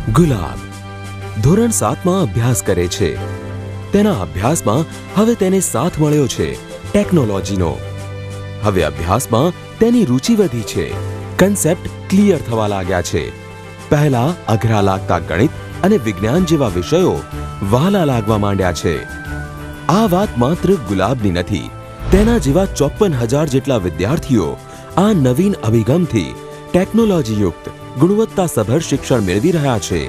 ગુલાબ ધોરણ 7માં અભ્યાસ કરે છે. તેના અભ્યાસમાં હવે તેને સાથ મળ્યો છે ટેકનોલોજીનો. હવે અભ્યાસમાં તેની રુચિ વધી છે. કન્સેપ્ટ ક્લિયર થવા લાગ્યા છે. પહેલા અઘરા લાગતા ગણિત અને વિજ્ઞાન જેવા વિષયો વહાલા લાગવા માંડ્યા છે. આ વાત માત્ર ગુલાબની નથી. તેના જેવા 54,000 જેટલા વિદ્યાર્થીઓ આ નવીન અભિગમથી ટેકનોલોજીયુક્ત ગુણવત્તાસભર શિક્ષણ મેળવી રહ્યા છે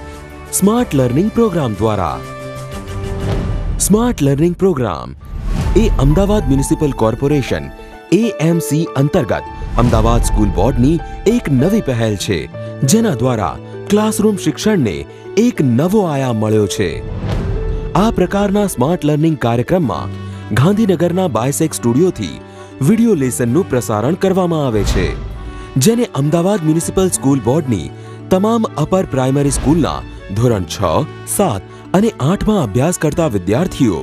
સ્માર્ટ લર્નિંગ પ્રોગ્રામ દ્વારા. સ્માર્ટ લર્નિંગ પ્રોગ્રામ એ અમદાવાદ મ્યુનિસિપલ કોર્પોરેશન AMC અંતર્ગત અમદાવાદ સ્કૂલ બોર્ડની એક નવી પહેલ છે, જેના દ્વારા ક્લાસરૂમ શિક્ષણને એક નવો આયામ મળ્યો છે. આ પ્રકારના સ્માર્ટ લર્નિંગ કાર્યક્રમમાં ગાંધીનગરના બાયસેક સ્ટુડિયોથી વિડિયો લેસનનું પ્રસારણ કરવામાં આવે છે, જેને અમદાવાદ મ્યુનિસિપલ સ્કૂલ બોર્ડની તમામ અપર પ્રાઇમરી સ્કૂલના ધોરણ 6, 7 અને 8માં અભ્યાસ કરતા વિદ્યાર્થીઓ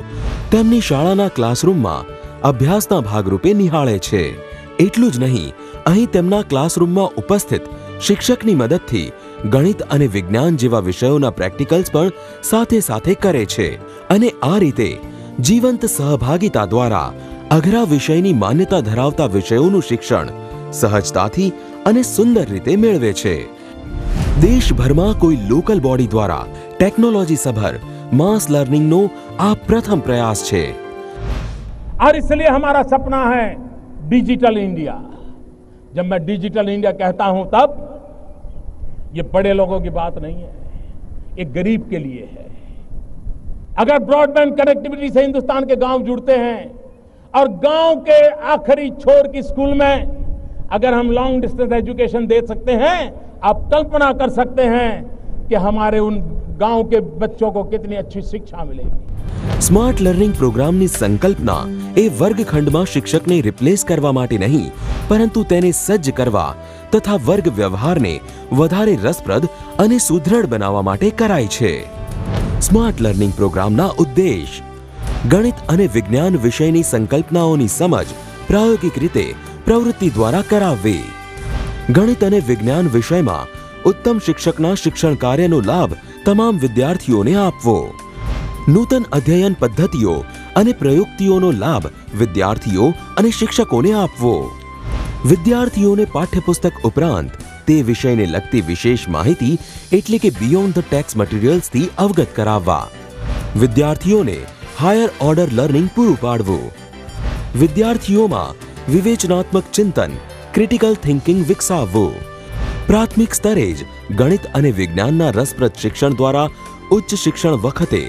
તેમની શાળાના ક્લાસરૂમમાં અભ્યાસના ભાગરૂપે નિહાળે છે. એટલું જ નહીં, અહીં તેમના ક્લાસરૂમમાં ઉપસ્થિત શિક્ષકની મદદથી ગણિત અને વિજ્ઞાન જેવા વિષયોના પ્રેક્ટિકલ્સ પણ સાથે સાથે કરે છે અને આ રીતે જીવંત સહભાગિતા દ્વારા અઘરા વિષયની માન્યતા ધરાવતા વિષયોનું શિક્ષણ સહજતાથી અને સુંદર રીતે મેળવે છે. દેશભરમાં કોઈ લોકલ બોડી દ્વારા ટેકનોલોજી સભર मास लर्निंग नो आ प्रथम प्रयास छे. और इसलिए हमारा सपना है डिजिटल इंडिया. जब मैं डिजिटल इंडिया कहता हूं तब ये बड़े लोगों की बात नहीं है, ये गरीब के लिए है. अगर ब्रॉडबैंड कनेक्टिविटी से हिंदुस्तान के गांव जुड़ते हैं और गांव के आखिरी छोर की स्कूल में अगर हम लॉन्ग डिस्टेंस एजुकेशन दे सकते हैं, आप कल्पना कर सकते हैं कि हमारे उन गांव के बच्चों को कितनी अच्छी शिक्षा मिलेगी. स्मार्ट लर्निंग प्रोग्रामની સંકલ્પના એ વર્ગખંડમાં શિક્ષકને રિપ્લેસ કરવા માટે નહીં, પરંતુ તેને સજ્જ કરવા તથા વર્ગ વ્યવહારને વધારે રસપ્રદ અને સુદૃઢ બનાવવા માટે કરાઈ છે. સ્માર્ટ લર્નિંગ પ્રોગ્રામના ઉદ્દેશ ગણિત અને વિજ્ઞાન વિષયની સંકલ્પનાઓની સમજ પ્રાયોગિક રીતે પ્રવૃત્તિ દ્વારા કરાવવી. ગણિત અને વિજ્ઞાન વિષયમાં ઉત્તમ શિક્ષકના શિક્ષણ કાર્યનો લાભ તમામ વિદ્યાર્થીઓને આપવો. નૂતન અધ્યયન પદ્ધતિઓ અને પ્રયુક્તિઓનો લાભ વિદ્યાર્થીઓ અને શિક્ષકોને આપવો. વિદ્યાર્થીઓને પાઠ્યપુસ્તક ઉપરાંત તે વિષયને લગતી વિશેષ માહિતી એટલે કે બિયોન્ડ ધ ટેક્સ્ટ મટીરિયલ્સથી અવગત કરાવવા. વિદ્યાર્થીઓને હાયર ઓર્ડર લર્નિંગ પૂરું પાડવું. વિદ્યાર્થીઓમાં વિવેચનાત્મક ચિંતન, ક્રિટિકલ થિંકિંગ વિકસાવવું. પ્રાથમિક સ્તરે જ ગણિત અને વિજ્ઞાનના રસપ્રદ શિક્ષણ દ્વારા ઉચ્ચ શિક્ષણ વખતે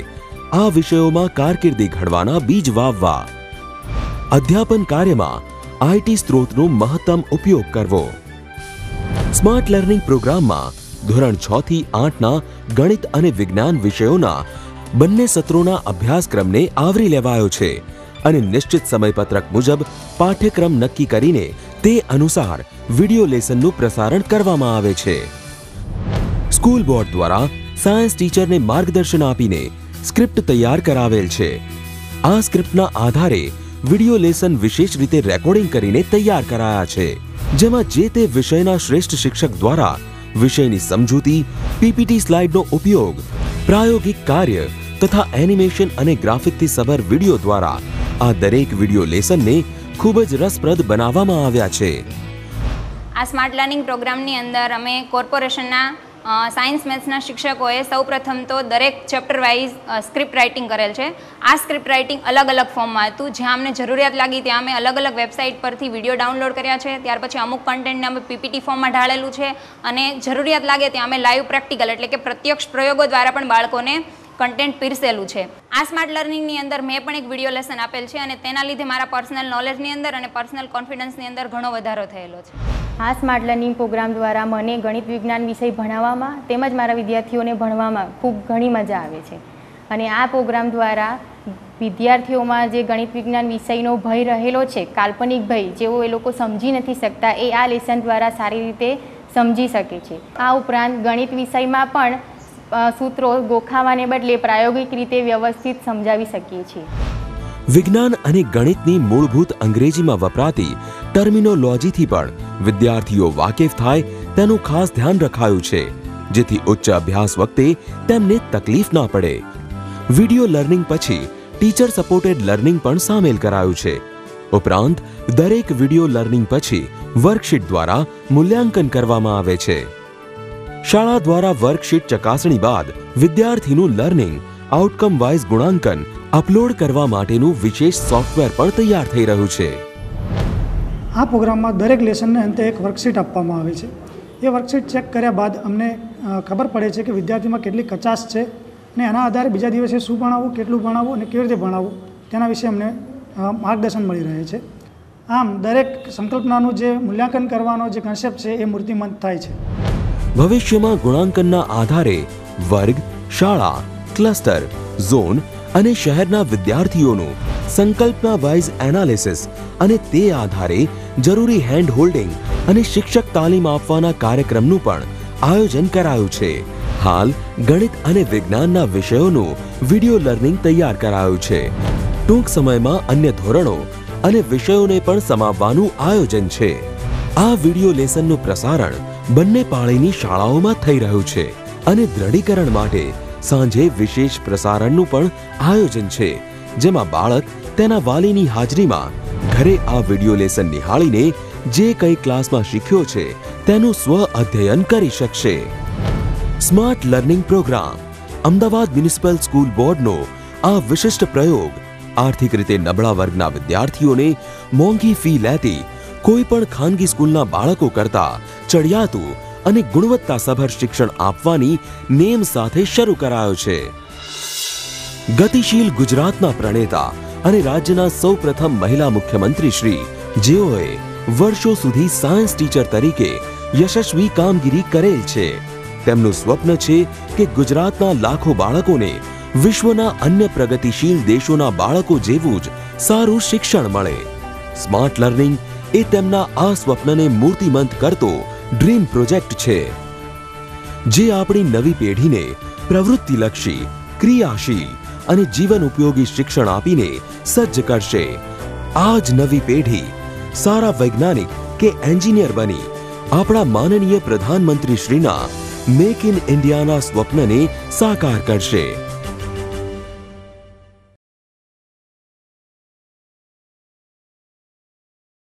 આ વિષયોમાં કારકિર્દી ઘડવાના બીજ વાવવા. અધ્યાપન કાર્યમાં IT સ્ત્રોતનો મહત્તમ ઉપયોગ કરવો. સ્માર્ટ લર્નિંગ પ્રોગ્રામમાં ધોરણ 6 થી 8ના ગણિત અને વિજ્ઞાન વિષયોના બંને સત્રોના અભ્યાસક્રમને આવરી લેવાયો છે અને નિશ્ચિત સમયપત્રક મુજબ પાઠ્યક્રમ નક્કી કરીને તે અનુસાર વિડિયો લેસનનું પ્રસારણ કરવામાં આવે છે. સ્કૂલ બોર્ડ દ્વારા સાયન્સ ટીચરને માર્ગદર્શન આપીને સ્ક્રિપ્ટ તૈયાર કરાવેલ છે. આ સ્ક્રિપ્ટના આધારે વિડિયો લેસન વિશેષ રીતે રેકોર્ડિંગ કરીને તૈયાર કરાયા છે, જેમાં જે તે વિષયના શ્રેષ્ઠ શિક્ષક દ્વારા વિષયની સમજૂતી, PPT સ્લાઇડનો ઉપયોગ, પ્રાયોગિક કાર્ય તથા એનિમેશન અને ગ્રાફિકથી સભર વિડિયો દ્વારા આ દરેક વિડિયો લેસનને ખૂબ જ રસપ્રદ બનાવવામાં આવ્યા છે. આ સ્માર્ટ લર્નિંગ પ્રોગ્રામની અંદર અમે કોર્પોરેશનના સાયન્સ મેથ્સના શિક્ષકોએ સૌપ્રથમ તો દરેક ચેપ્ટર વાઇઝ સ્ક્રિપ્ટ રાઇટિંગ કરેલ છે. આ સ્ક્રિપ્ટ રાઇટિંગ અલગ અલગ ફોર્મમાં હતું. જ્યાં અમને જરૂરિયાત લાગી ત્યાં અમે અલગ અલગ વેબસાઇટ પરથી વિડીયો ડાઉનલોડ કર્યા છે. ત્યાર પછી અમુક કન્ટેન્ટને અમે PPT ફોર્મમાં ઢાળેલું છે અને જરૂરિયાત લાગે ત્યાં અમે લાઈવ પ્રેક્ટિકલ એટલે કે પ્રત્યક્ષ પ્રયોગો દ્વારા પણ બાળકોને કન્ટેન્ટ પીરસેલું છે. આ સ્માર્ટ લર્નિંગની અંદર મેં પણ એક વિડીયો લેસન આપેલ છે અને તેના લીધે મારા પર્સનલ નોલેજની અંદર અને પર્સનલ કોન્ફિડન્સની અંદર ઘણો વધારો થયેલો છે. આ સ્માર્ટ લર્નિંગ પ્રોગ્રામ દ્વારા મને ગણિત વિજ્ઞાન વિષય ભણાવવામાં તેમજ મારા વિદ્યાર્થીઓને ભણવામાં ખૂબ ઘણી મજા આવે છે અને આ પ્રોગ્રામ દ્વારા વિદ્યાર્થીઓમાં જે ગણિત વિજ્ઞાન વિષયનો ભય રહેલો છે, કાલ્પનિક ભય જેવો એ લોકો સમજી નથી શકતા, એ આ લેસન દ્વારા સારી રીતે સમજી શકે છે. આ ઉપરાંત ગણિત વિષયમાં પણ સૂત્રો ગોખાવાને બદલે પ્રાયોગિક રીતે વ્યવસ્થિત સમજાવી શકીએ છીએ. વિજ્ઞાન અને ગણિતની મૂળભૂત અંગ્રેજીમાં વપરાતી ટર્મિનોલોજીથી પણ વિદ્યાર્થીઓ વાકેફ થાય તેનું ખાસ ધ્યાન રખાયું છે. જેથી ઉચ્ચ અભ્યાસ વખતે તેમને તકલીફ ના પડે. વિડિયો લર્નિંગ પછી ટીચર સપોર્ટેડ લર્નિંગ પણ સામેલ કરાયું છે. ઉપરાંત દરેક વિડિયો લર્નિંગ પછી વર્કશીટ દ્વારા મૂલ્યાંકન કરવામાં આવે છે. શાળા દ્વારા વર્કશીટ ચકાસણી બાદ વિદ્યાર્થીનું લર્નિંગ આઉટકમ વાઇઝ ગુણાંકન અપલોડ કરવા માટેનું વિશેષ સોફ્ટવેર પણ તૈયાર થઈ રહ્યું છે. આ પ્રોગ્રામમાં દરેક લેસનને અંતે એક વર્કશીટ આપવામાં આવે છે. એ વર્કશીટ ચેક કર્યા બાદ અમને ખબર પડે છે કે વિદ્યાર્થીમાં કેટલી કચાશ છે અને એના આધારે બીજા દિવસે શું ભણાવવું, કેટલું ભણાવવું અને કેવી રીતે ભણાવવું તેના વિશે અમને માર્ગદર્શન મળી રહે છે. આમ દરેક સંકલ્પનાનું જે મૂલ્યાંકન કરવાનો જે કન્સેપ્ટ છે એ મૂર્તિમંત થાય છે. ભવિષ્યમાં ગુણાંકનના આધારે વર્ગ, શાળા, ક્લસ્ટર, ઝોન અને શહેરના વિદ્યાર્થીઓનું સંકલ્પના વાઇઝ એનાલિસિસ અને તે આધારે જરૂરી હેન્ડ હોલ્ડિંગ અને શિક્ષક તાલીમ આપવાના કાર્યક્રમનું પણ આયોજન કરાયું છે. હાલ ગણિત અને વિજ્ઞાનના વિષયોનું વિડિયો લર્નિંગ તૈયાર કરાયું છે. ટૂંક સમયમાં અન્ય ધોરણો અને વિષયોને પણ સમાવવાનું આયોજન છે. આ વિડિયો લેસનનું પ્રસારણ બંને પાળીની શાળાઓમાં થઈ રહ્યું છે અને દ્રઢીકરણ માટે સાંજે વિશેષ પ્રસારણનું પણ આયોજન છે, જેમાં બાળક તેના વાલીની હાજરીમાં ઘરે આ વિડિયો લેસન નિહાળીને જે કંઈ ક્લાસમાં શીખ્યો છે તેનું સ્વ અધ્યયન કરી શકશે. Smart learning programme Ahmedabad municipal school બોર્ડનો આ વિશિષ્ટ પ્રયોગ આર્થિક રીતે નબળા વર્ગના વિદ્યાર્થીઓને મોંઘી ફી લેતી કોઈ પણ ખાનગી સ્કૂલના બાળકો કરતા ચડિયાતું અને ગુણવત્તાસભર શિક્ષણ આપવાની નેમ સાથે શરૂ કરાયો છે. ગતિશીલ ગુજરાતના પ્રણેતા અને રાજ્યના સૌપ્રથમ મહિલા મુખ્યમંત્રી શ્રી, જેઓએ વર્ષો સુધી સાયન્સ ટીચર તરીકે યશસ્વી કામગીરી કરેલ છે, તેમનું સ્વપ્ન છે કે ગુજરાતના લાખો બાળકોને વિશ્વના અન્ય પ્રગતિશીલ દેશોના બાળકો જેવું જ સારું શિક્ષણ મળે. સ્માર્ટ લર્નિંગ એ તેમના આ સ્વપ્નને મૂર્તિમંત કરતો ડ્રીમ પ્રોજેક્ટ છે, જે આપણી નવી પેઢીને પ્રવૃત્તિલક્ષી, ક્રિયાશીલ અને જીવન ઉપયોગી શિક્ષણ આપીને સજ્જ કરશે. આ જ નવી પેઢી સારા વૈજ્ઞાનિક કે એન્જિનિયર બની આપણા માનનીય પ્રધાનમંત્રી શ્રીના મેક ઇન ઇન્ડિયાના સ્વપ્નને સાકાર કરશે.